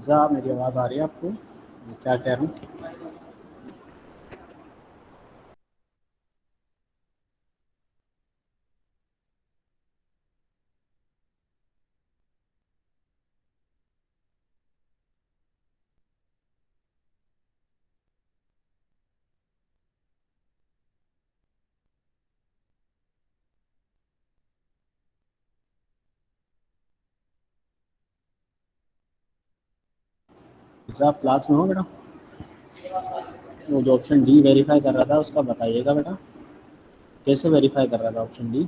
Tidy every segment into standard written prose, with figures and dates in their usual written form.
Pizza, मेरी आवाज़ आ रही है आपको? मैं क्या कह रहा हूँ? पिज़्ज़ा आप क्लास में हो बेटा? वो जो ऑप्शन डी वेरीफाई कर रहा था उसका बताइएगा बेटा, कैसे वेरीफाई कर रहा था ऑप्शन डी?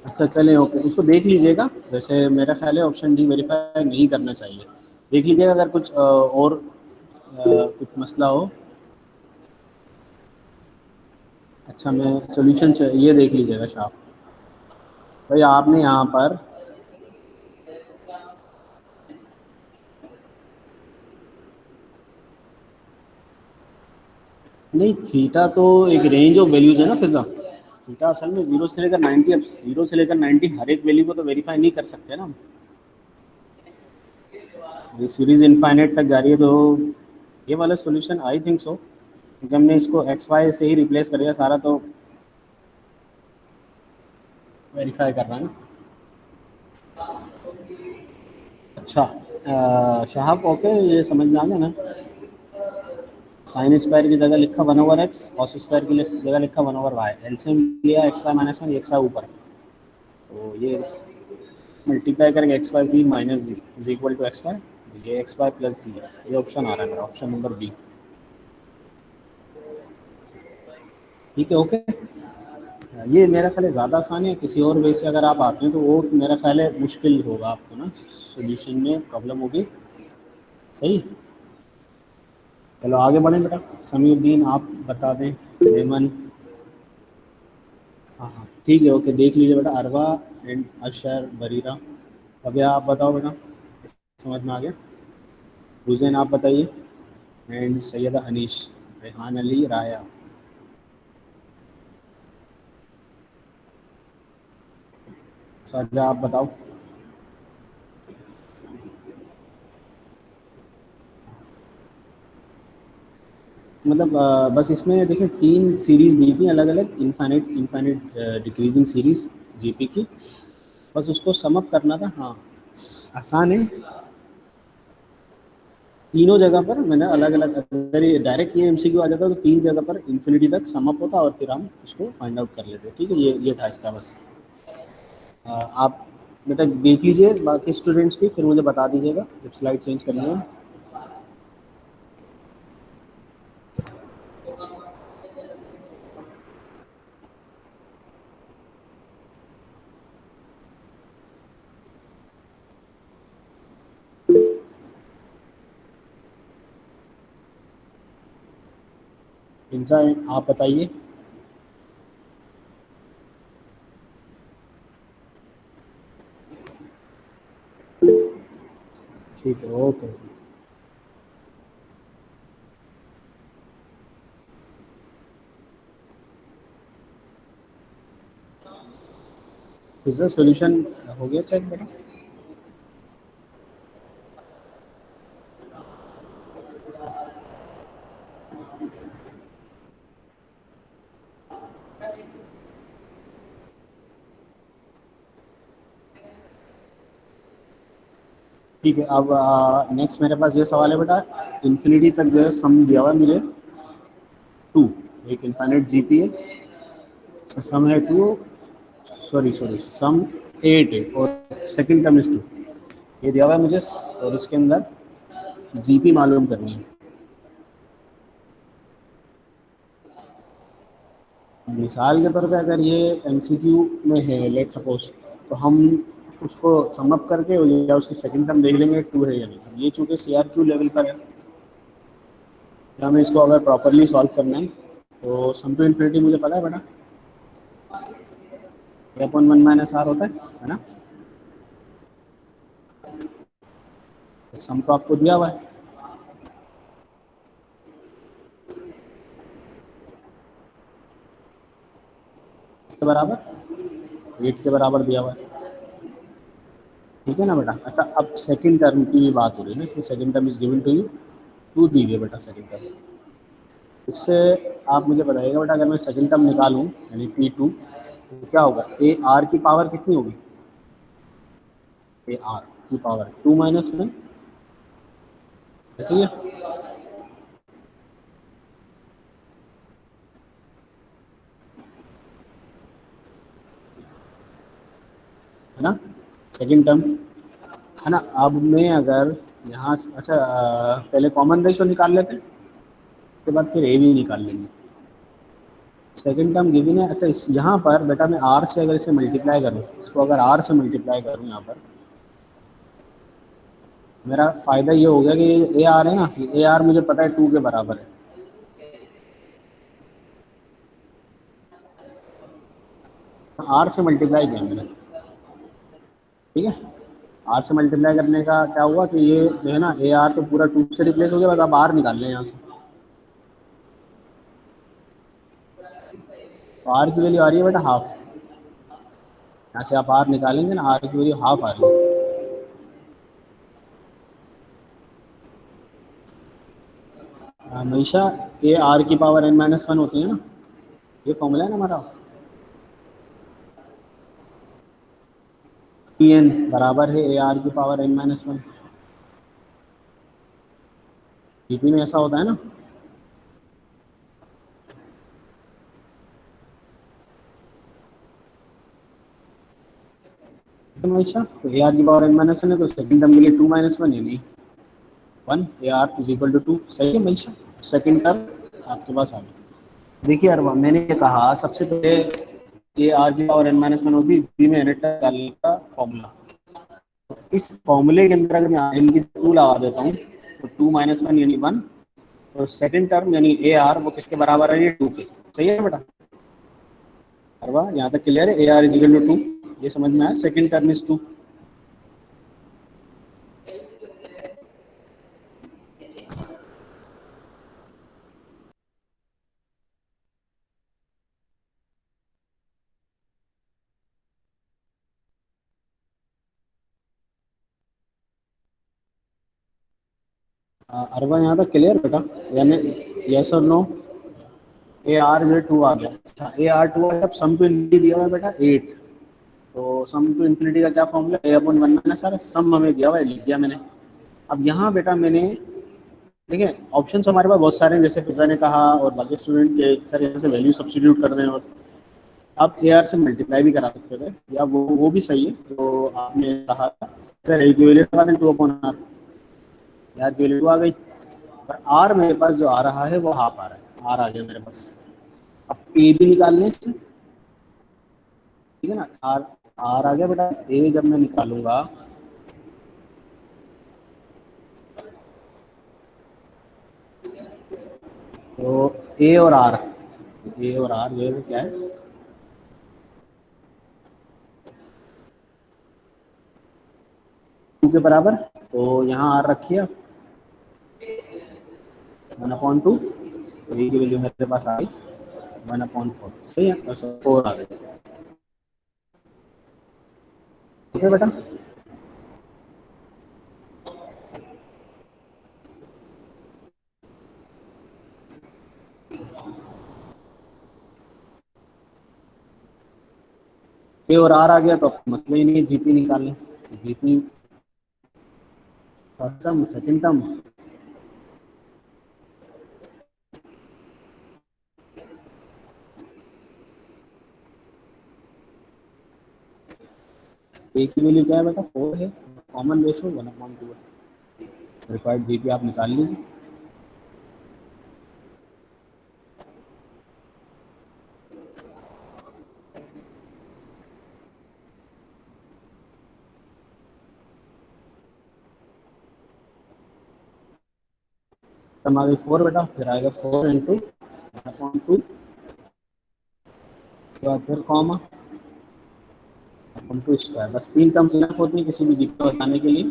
अच्छा चलें, ओके, उसको देख लीजिएगा। वैसे मेरा ख्याल है ऑप्शन डी वेरीफाई नहीं करना चाहिए। देख लीजिएगा, अगर कुछ और कुछ मसला हो। अच्छा, मैं सोल्यूशन ये देख लीजिएगा शाह भाई, आपने यहाँ पर नहीं, थीटा तो एक रेंज ऑफ वैल्यूज है ना फिजा। थीटा असल में जीरो से लेकर 90, अब जीरो से लेकर 90 हर एक वैल्यू को तो वेरीफाई नहीं कर सकते ना। ये सीरीज इनफाइनाइट तक जा रही है, तो ये वाला सॉल्यूशन आई थिंक सो, क्योंकि हमने इसको एक्स वाई से ही रिप्लेस कर दिया सारा, तो वेरीफाई कर रहा है ना। अच्छा, शहाब ओके, ये समझ में आ गया ना। साइन स्क्वायर की जगह लिखा 1/x, कॉस स्क्वायर की जगह लिखा 1/y, एलसीएम लिया X Y minus one, X Y ऊपर, तो ये मल्टीप्लाई करेंगे X Y G minus G is equal to X Y, ये एक्स वाई प्लस जी। ये ऑप्शन आ रहा है मेरा, ऑप्शन नंबर बी। ठीक है, ओके। ये मेरा ख्याल है ज़्यादा आसान है, किसी और वे से अगर आप आते हैं तो वो मेरा ख्याल है मुश्किल होगा आपको ना, सॉल्यूशन में प्रॉब्लम होगी। सही, चलो आगे बढ़ें बेटा। समीउद्दीन आप बता दें। मेमन, हाँ हाँ ठीक है, ओके, देख लीजिए बेटा, अरवा एंड अशर बरीरा। अब आप बताओ बेटा, समझ में आ गया? हुसैन आप बताइए, एंड सैयदा अनीश, रेहान अली, राया। शाहजहाँ आप बताओ। मतलब बस इसमें देखिए तीन सीरीज दी थी अलग अलग, infinite infinite decreasing series GP की। बस उसको समअप करना था, हाँ। आसान है। तीनों जगह पर मैंने अलग अलग, अगर ये डायरेक्ट ये एमसीक्यू आ जाता तो तीन जगह पर इन्फिनिटी तक समअप होता और फिर हम उसको फाइंड आउट कर लेते। ठीक है, ये था इसका बस। आप बेटा देख लीजिए बाकी स्टूडेंट्स की, फिर मुझे बता दीजिएगा जब स्लाइड चेंज करनी हो। इंसान आप बताइए। ठीक है, ओके। इसका सॉल्यूशन हो गया चेक बेटा? ठीक है, अब नेक्स्ट मेरे पास ये सवाल है बेटा, इन्फिनिटी तक जो है सम दिया हुआ है मुझे टू, एक इनफाइनाइट जीपी है, सम है two, sorry sorry sum eight है और सेकंड टर्म इज टू, ये दिया हुआ है मुझे, और इसके अंदर जीपी मालूम करनी है। मिसाल के तौर पे अगर ये एमसीक्यू में है लेट सपोज, तो हम उसको समअप करके या उसकी सेकंड टर्म देख लेंगे टू है या नहीं। अब ये चूंकि सीआरक्यू लेवल पर है, तो हमें इसको अगर प्रॉपरली सॉल्व करना है, तो सम टू इन्फिनिटी मुझे पता है बेटा, ए अपॉन वन माइनस आर होता है ना। तो सम तो आपको दिया हुआ है। बराबर 8 के बराबर दिया हुआ है, ठीक है ना बेटा। अच्छा, अब सेकंड टर्म की बात हो रही है ना, इसमें second term is given to you, 2 दी गई बेटा सेकंड टर्म। इससे आप मुझे बताइएगा बेटा, अगर मैं सेकंड टर्म निकालूं यानी P2, तो क्या होगा, ए आर की पावर कितनी होगी, ए आर की पावर 2 माइनस वन, ऐसे ही है ना, सेकंड टर्म है ना। अब मैं अगर यहाँ अच्छा पहले कॉमन रेशो निकाल लेते हैं, उसके बाद फिर ए भी निकाल लेंगे। सेकंड टर्म गिवन है। अच्छा यहाँ पर बेटा मैं आर से अगर इसे मल्टीप्लाई करूँ, इसको अगर आर से मल्टीप्लाई करूँ यहाँ पर, मेरा फायदा ये हो गया कि ए आर है ना, ए आर मुझे पता है 2 के बराबर है। आर से मल्टीप्लाई किया मैंने, ठीक है। आर से मल्टीप्लाई करने का क्या हुआ कि ये जो है ना, ए आर तो पूरा 2 से रिप्लेस हो गया, बस अब आर निकाल लें यहाँ से। तो आर की वैल्यू आ रही है बेटा हाफ, यहाँ से आप आर निकालेंगे ना, आर की वैल्यू हाफ आ रही है। हमेशा ए आर की पावर एन माइनस वन होती है ना, ये फॉर्मूला है ना हमारा। पी एन बराबर है ए आर की power N minus one, GP में ऐसा होता है ना। हमेशा तो ए आर की पावर एन माइनस वन है, तो सेकंड टर्म के लिए 2 माइनस वन यानी 1, A R is equal to 2, सही है हमेशा। सेकंड टर्म आपके पास आ गई। देखिए अरवा, मैंने ये कहा सबसे पहले ए आर की पावर एन माइनस वन होती है जी में यूनिट डालने का फॉर्मूला। तो इस फॉर्मूले के अंदर अगर मैं एन की 2 लगा देता हूँ, तो 2 माइनस वन यानी 1, और सेकंड टर्म यानी ए आर वो किसके बराबर है, ये 2 के। सही है बेटा अरवा, यहाँ तक क्लियर है, A R is equal to 2, ये समझ में आया। Second term is 2। अरबा यहाँ तक क्लियर बेटा, यानी यस और नो। ए आर जो 2 आ गया। अच्छा ए आर 2 है, अब सम टू इनफिनिटी दिया हुआ है बेटा 8, तो सम टू इन्फिनिटी का क्या formula, a upon one minus r, sum हमें दिया हुआ है, लिख दिया मैंने। अब यहाँ बेटा मैंने, देखिए ऑप्शंस हमारे पास बहुत सारे हैं, जैसे फिजा ने कहा और बाकी स्टूडेंट के सर यहाँ से वैल्यू सब्स्टिट्यूट कर दें, और आप ए आर से मल्टीप्लाई भी करा सकते थे, या वो भी सही है जो आपने कहा सर, ए की वैल्यू लगा दें 2 अपॉन आर, यार की वैल्यू आ गई। और आर मेरे पास जो आ रहा है वो हाफ आ रहा है, आर आ गया मेरे पास। अब ए भी निकालने से, ठीक है ना, आर आर आ गया बेटा। ए जब मैं निकालूंगा, तो ए और आर जो है वो क्या है, 2 के बराबर। तो यहाँ आर रखिए 1/2, तो ए की वैल्यू मेरे पास आ गई 1/4, सही है, और 4 आ गई, ठीक है बेटा। ए और आर आ गया तो मतलब ही नहीं जीपी निकालने, GP first term second term, a की वैल्यू क्या है बेटा 4 है, कॉमन रेशो 1/2 है, रिक्वायर्ड जीपी आप निकाल लीजिए। टर्म आ गई 4 बेटा, फिर आएगा 4 इंटू 1/2, उसके बाद फिर कॉमा 1/2 स्क्वायर, बस 3 टर्म्स इनफ होती है किसी भी जीपी को बताने के लिए।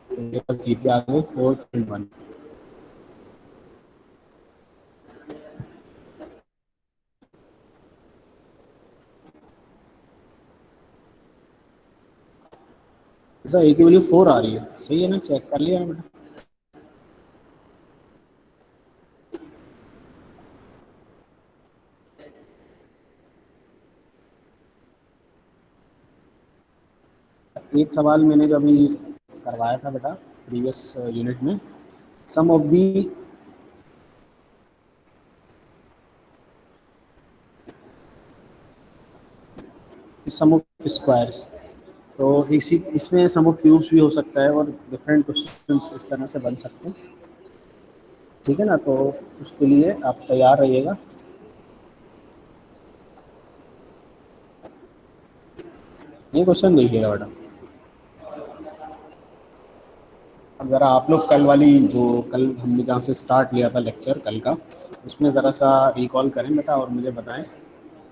तो मेरे पास जीपी आ गई 4.1। ऐसा ए की वैल्यू 4 आ रही है, सही है ना, चेक कर लिया ना बेटा। एक सवाल मैंने जो अभी करवाया था बेटा प्रीवियस यूनिट में, sum of the sum of squares, तो इसी इसमें सम ऑफ क्यूब्स भी हो सकता है और डिफरेंट क्वेश्चंस इस तरह से बन सकते हैं, ठीक है ना। तो उसके लिए आप तैयार रहिएगा। ये क्वेश्चन देखिएगा बेटा, अब ज़रा आप लोग कल वाली जो कल हमने जहाँ से स्टार्ट लिया था लेक्चर कल का, उसमें ज़रा सा रिकॉल करें बेटा और मुझे बताएं।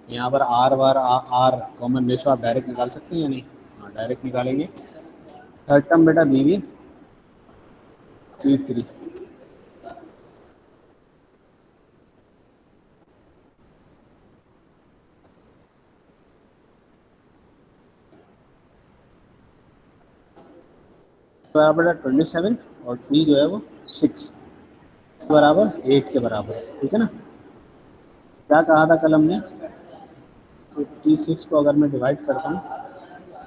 यहाँ पर आर बार आर कॉमन रेशो आप डायरेक्ट निकाल सकते हैं या नहीं? हाँ डायरेक्ट निकालेंगे। थर्ड टर्म बेटा दीजिए T3, बराबर है 27 और टी जो है वो 6 बराबर 8 के बराबर है, ठीक है ना। क्या कहा था कल हमने, तो T6 को अगर मैं डिवाइड करता हूँ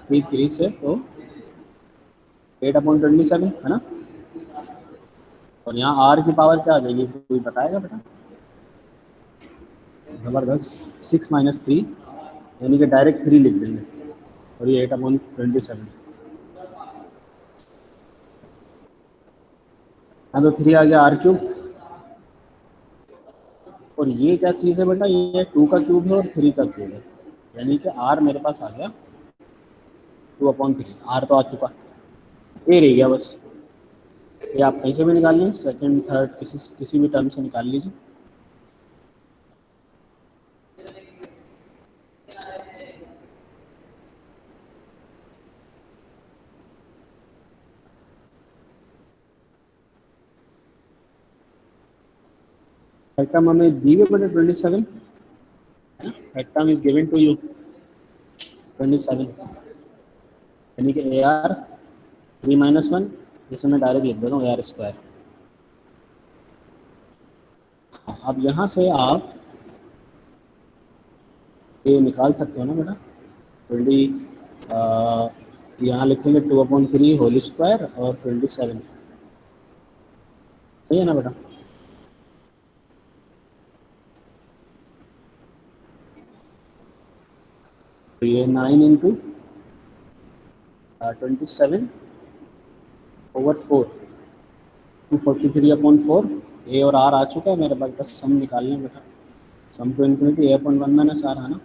T3 से तो 8/27 है ना। और यहाँ आर की पावर क्या आ जाएगी, कोई बताएगा बेटा? ज़बरदस्त, 6 - 3, यानी कि डायरेक्ट 3 लिख देंगे और ये 8/27। हाँ तो 3 आ गया आर क्यूब, और ये क्या चीज़ है बेटा, ये 2 का क्यूब है और 3 का क्यूब है, यानी कि आर मेरे पास आ गया 2/3। आर तो आ चुका, ए रह गया बस। ये आप कहीं से भी निकाल लीजिए, सेकंड थर्ड किसी भी टर्म से निकाल लीजिए। थर्ड टर्म हमें दी हुई बेटा 27, third term is given to you 27, यानी कि ए आर 3 - 1, जिसे मैं डायरेक्ट लिख देता हूँ ए आर स्क्वायर। अब यहाँ से आप ये निकाल सकते हो ना बेटा, 20 यहाँ लिखेंगे 2/3 होल स्क्वायर और 27, सही है ना बेटा। तो ये 9 × 27/4, 243/4। ए और आर आ चुका है मेरे पास, बस सम निकालना है बेटा। सम टू इन्फिनिटी A/1 - R है ना।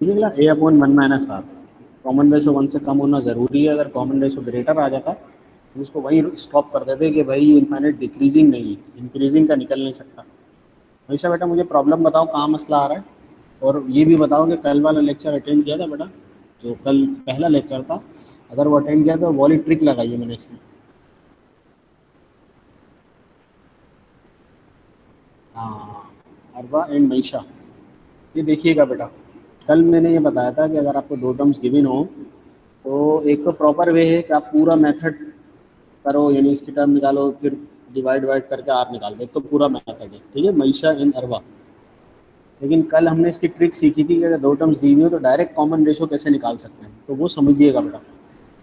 ठीक है, A/1 - R। कॉमन रेशो 1 से कम होना ज़रूरी है, अगर कॉमन रेशो ग्रेटर आ जाता तो इसको वही स्टॉप कर देते कि भाई ये इनफाइनाइट डिक्रीजिंग नहीं है, इंक्रीजिंग का निकल नहीं सकता। हमेशा बेटा मुझे प्रॉब्लम बताओ कहाँ मसला आ रहा है, और ये भी बताओ कि कल वाला लेक्चर अटेंड किया था बेटा, जो कल पहला लेक्चर था, अगर वो अटेंड किया तो वॉली ट्रिक लगाई है मैंने इसमें। हाँ, अरबा एंड मईशा, ये देखिएगा बेटा, कल मैंने ये बताया था कि अगर आपको दो टर्म्स गिवन हो तो एक तो प्रॉपर वे है कि आप पूरा मेथड करो, यानी इसकी टर्म निकालो फिर डिवाइड वाइड करके आर निकाल दो, तो पूरा मेथड है, ठीक है, मईशा इन अरबा। लेकिन कल हमने इसकी ट्रिक सीखी थी कि अगर दो टर्म्स दी हुई हो तो डायरेक्ट कॉमन रेशो कैसे निकाल सकते हैं, तो वो समझिएगा बेटा।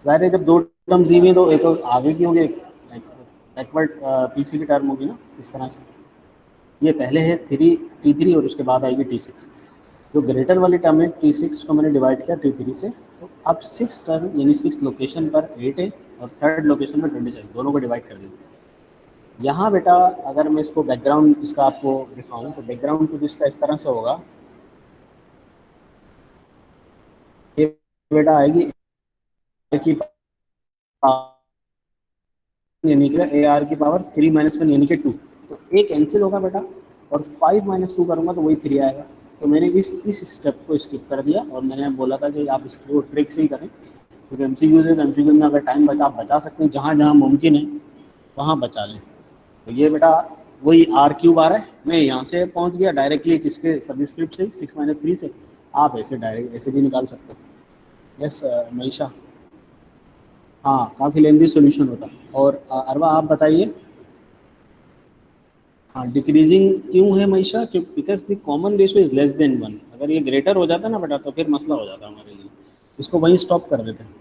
ज़ाहिर है जब दो टर्म्स दी हुई है तो एक तो आगे की होगी, एक बैकवर्ड पीछे की टर्म होगी ना, इस तरह से। ये पहले है 3 T3 और उसके बाद आएगी T6। जो ग्रेटर वाली टर्म है T6 को मैंने डिवाइड किया T3 से, तो अब 6 टर्म यानी 6 लोकेशन पर 8 है और थर्ड लोकेशन पर 27, दोनों को डिवाइड कर दीजिए। यहाँ बेटा अगर मैं इसको बैकग्राउंड इसका आपको दिखाऊं तो बैकग्राउंड तो इसका इस तरह से होगा, ये बेटा आएगी A की पावर, यानी कि ए आर की पावर 3 - 1 यानी कि 2, तो एक कैंसिल होगा बेटा, और 5 - 2 करूंगा तो वही 3 आएगा। तो मैंने इस स्टेप को स्किप कर दिया और मैंने बोला था कि आप इसको ट्रिक से ही करें, क्योंकि एमसीक्यू है तो एमसीक्यू में अगर टाइम बचा, आप बचा सकते हैं, जहाँ जहाँ मुमकिन है वहाँ बचा लें। तो ये बेटा वही आर क्यूब आ रहा है, मैं यहाँ से पहुँच गया डायरेक्टली किसके सबस्क्रिप्ट से 6 - 3 से, आप ऐसे डायरेक्ट ऐसे भी निकाल सकते हो। यस मनीषा, हाँ काफ़ी लेंदी सोल्यूशन होता है। और अरवा आप बताइए। हाँ डिक्रीजिंग क्यों है Manisha, because the common ratio is less than 1। अगर ये ग्रेटर हो जाता ना बेटा तो फिर मसला हो जाता हमारे लिए, इसको वहीं स्टॉप कर देते हैं।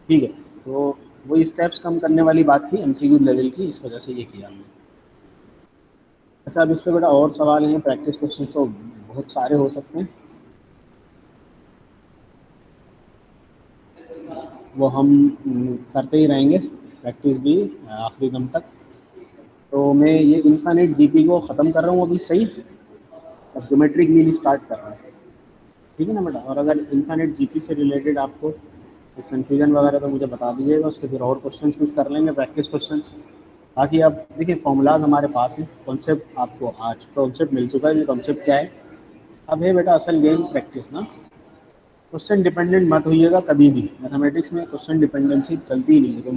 ठीक है, तो वही स्टेप्स कम करने वाली बात थी एमसीक्यू लेवल की, इस वजह से ये किया हमने। अच्छा अब इस पे बेटा और सवाल हैं, प्रैक्टिस क्वेश्चन तो बहुत सारे हो सकते हैं, वो हम करते ही रहेंगे प्रैक्टिस भी आखिरी दम तक। तो मैं ये इन्फाइनाइट जीपी को ख़त्म कर रहा हूँ अभी, सही। अब ज्योमेट्रिक मीन स्टार्ट कर रहा हूँ, ठीक है ना बेटा। और अगर इन्फाइनाइट जीपी से रिलेटेड आपको कुछ कन्फ्यूजन वगैरह तो मुझे बता दीजिएगा, उसके फिर और क्वेश्चंस कुछ कर लेंगे प्रैक्टिस क्वेश्चंस। बाकी अब देखिए फॉर्मूलाज हमारे पास है, कॉन्सेप्ट आपको आज कॉन्सेप्ट मिल चुका है, ये कॉन्सेप्ट क्या है। अब है बेटा असल गेम प्रैक्टिस ना, क्वेश्चन डिपेंडेंट मत होइएगा कभी भी। मैथमेटिक्स में क्वेश्चन डिपेंडेंसी चलती ही नहीं है, तो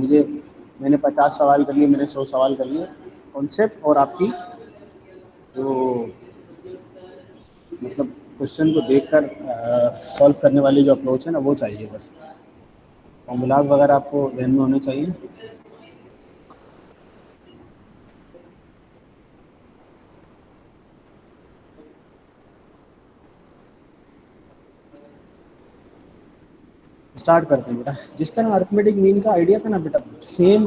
मैंने 50 सवाल कर लिए, मैंने 100 सवाल कर लिए। कॉन्सेप्ट और आपकी जो मतलब क्वेश्चन को देखकर सॉल्व करने वाली जो अप्रोच है ना, वो चाहिए बस। फॉर्मूलाज वगैरह आपको ध्यान में होने चाहिए। स्टार्ट करते हैं बेटा। जिस तरह अर्थमेटिक मीन का आइडिया था ना बेटा, सेम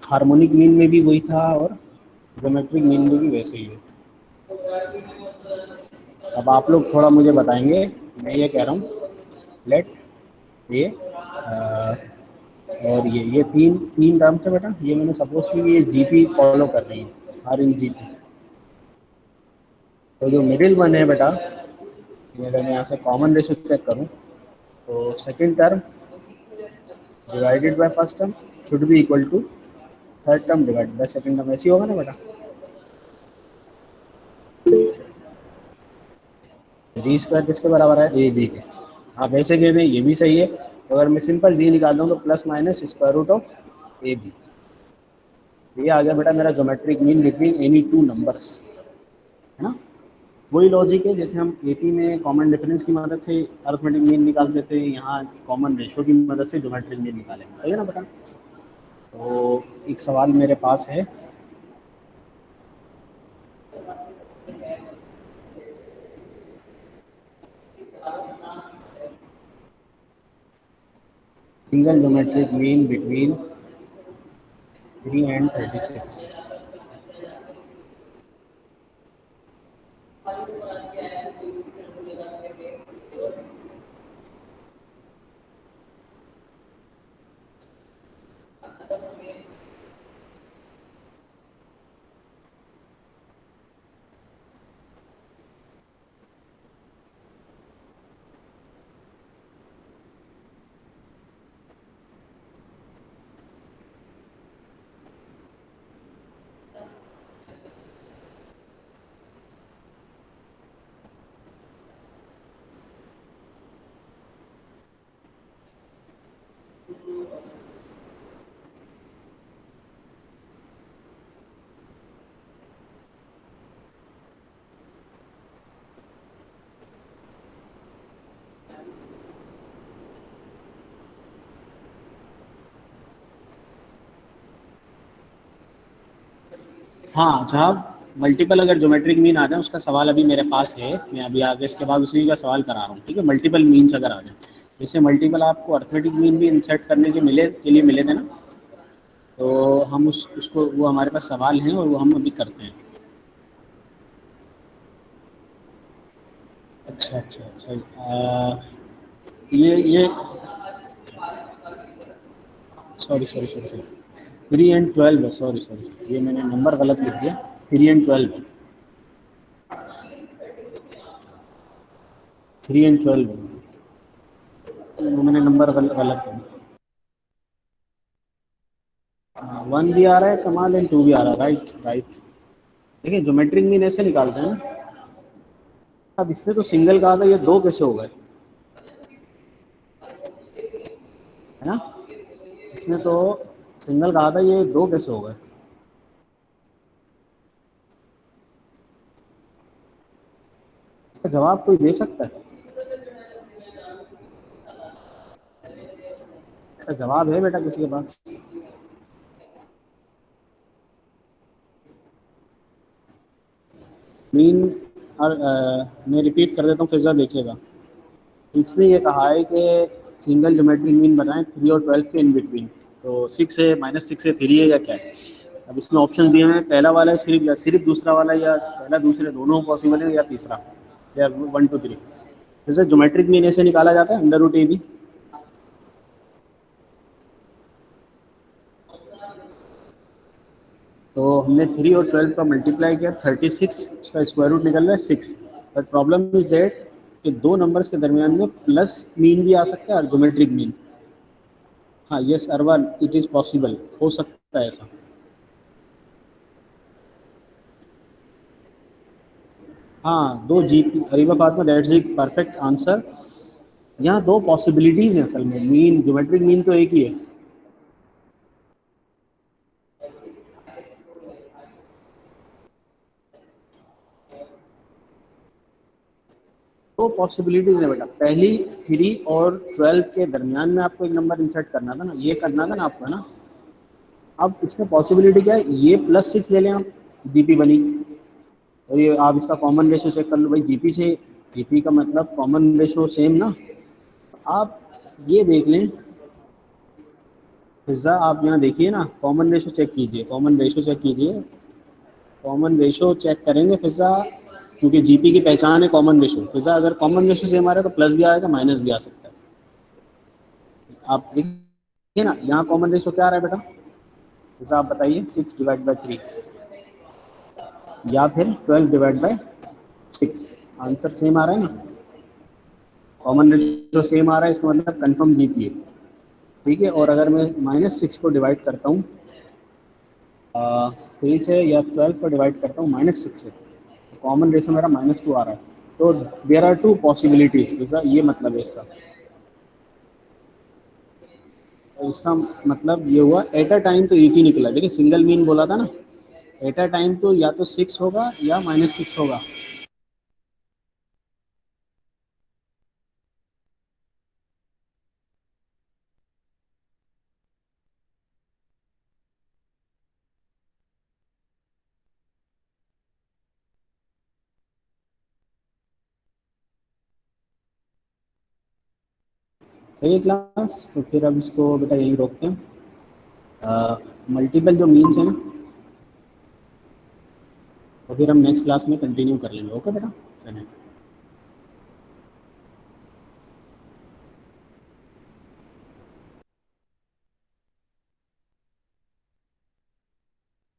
हार्मोनिक मीन में भी वही था और ज्योमेट्रिक मीन में भी वैसे ही है। अब आप लोग थोड़ा मुझे बताएंगे, मैं ये कह रहा हूँ लेट ये और ये तीन तीन टर्म थे बेटा, ये मैंने सपोज की ये जीपी फॉलो कर रही है, आर इन जीपी। तो जो मिडिल वन है बेटा, अगर मैं यहाँ से कॉमन रेशियो चेक करूँ तो second term divided by first term should be equal to third term divided by second term, ऐसी होगा ना बेटा। जी स्क्वायर किसके बराबर है, ए बी के। आप ऐसे कह दें ये भी सही है। तो अगर मैं सिंपल जी निकाल दूँ तो plus minus square root of A B, ये आ गया बेटा मेरा geometric mean between any two numbers, है ना। वही लॉजिक है जैसे हम एपी में कॉमन डिफरेंस की मदद से अरिथमेटिक मीन निकाल देते हैं, यहाँ कॉमन रेशो की मदद से ज्योमेट्रिक मीन निकालेंगे, सही है ना बेटा। तो एक सवाल मेरे पास है, single geometric mean between 3 and 36। हाँ जहाँ मल्टीपल अगर ज्योमेट्रिक मीन आ जाए, उसका सवाल अभी मेरे पास है, मैं अभी आगे इसके बाद उसी का सवाल करा रहा हूँ, ठीक है। मल्टीपल मीन्स अगर आ जाए, जैसे मल्टीपल आपको अर्थमेटिक मीन भी इंसर्ट करने के लिए मिले थे ना, तो हम उसको वो हमारे पास सवाल हैं और वो हम अभी करते हैं। अच्छा अच्छा अच्छा ये sorry sorry sorry sorry 3 and 12 है, सॉरी सॉरी ये मैंने नंबर गलत लिख दिया, 3 and 12 है, 3 and 12 है, वो मैंने नंबर गलत है। 1 भी आ रहा है कमाल एंड 2 भी आ रहा है, राइट राइट। देखिए ज्योमेट्रिक मीन ऐसे निकालते हैं ना, अब इसमें तो सिंगल कहा था, ये दो कैसे हो गए, है ना? इसमें तो सिंगल कहा था, ये दो कैसे हो गए? इसका जवाब कोई दे सकता है? इसका जवाब है बेटा किसी के पास? मीन, और मैं रिपीट कर देता हूँ, फिजा देखिएगा। इसने ये कहा है कि सिंगल ज्योमेट्रिक मीन बनाए 3 और 12 के इन बिटवीन। तो 6 है, -6 है, 3 है, या क्या है? अब इसमें ऑप्शन दिए हैं, पहला वाला है सिर्फ, या सिर्फ दूसरा वाला, या पहला दूसरे दोनों पॉसिबल है, या तीसरा, या 1 2 3। जैसे ज्योमेट्रिक मीन ऐसे निकाला जाता है, √ab। तो हमने 3 और 12 का मल्टीप्लाई किया, 36, उसका स्क्वायर रूट निकल रहा है 6। बट प्रॉब्लम इज दैट कि दो नंबर्स के दरमियान में प्लस मीन भी आ सकता है और ज्योमेट्रिक मीन। हाँ, yes Arwan, it is possible, हो सकता है ऐसा। हाँ, दो GP, Hariba Fatima, that's the perfect answer. यहाँ दो पॉसिबिलिटीज हैं असल में, मीन ज्योमेट्रिक मीन तो एक ही है। दो पॉसिबिलिटीज है बेटा, पहली 3 और 12 के दरमियान में आपको एक नंबर इंसर्ट करना था ना, ये करना था ना आपको, है ना? अब इसमें पॉसिबिलिटी क्या है, ये +6 ले लें आप, जीपी बनी। और ये आप इसका कॉमन रेशो चेक कर लो भाई, जीपी से, जीपी का मतलब कॉमन रेशो सेम ना। आप ये देख लें, पिज्ज़ा आप यहाँ देखिए ना, कॉमन रेशो चेक कीजिए, कॉमन रेशो चेक कीजिए, कॉमन रेशो चेक करेंगे पिज्ज़ा, क्योंकि जीपी की पहचान है कॉमन रेशो। पिज्ज़ा अगर कॉमन रेशो सेम आ रहा है तो प्लस भी आएगा, माइनस भी आ सकता है। आप देखिए ना, यहाँ कॉमन रेशो क्या आ रहा है बेटा? पिज्ज़ा आप बताइए, 6/3 या फिर 12/6? आंसर सेम आ रहा है ना, कॉमन रेशो सेम आ रहा है, इसका मतलब कन्फर्म जीपी है। ठीक है, और अगर मैं -6 को डिवाइड करता हूँ 3 से, या 12 को डिवाइड करता हूँ -6 से, तो कॉमन रेशो मेरा -2 आ रहा है। तो देयर आर टू पॉसिबिलिटीज, जैसा ये मतलब है इसका। तो इसका मतलब ये हुआ, एट अ टाइम तो एक ही निकला, देखिए सिंगल मीन बोला था ना, एट अ टाइम तो या तो 6 होगा या -6 होगा। सही है क्लास, तो फिर अब इसको बेटा यहीं रोकते हैं। मल्टीपल जो मीन्स है ना, तो फिर हम नेक्स्ट क्लास में कंटिन्यू कर लेंगे। ओके बेटा, चलिए।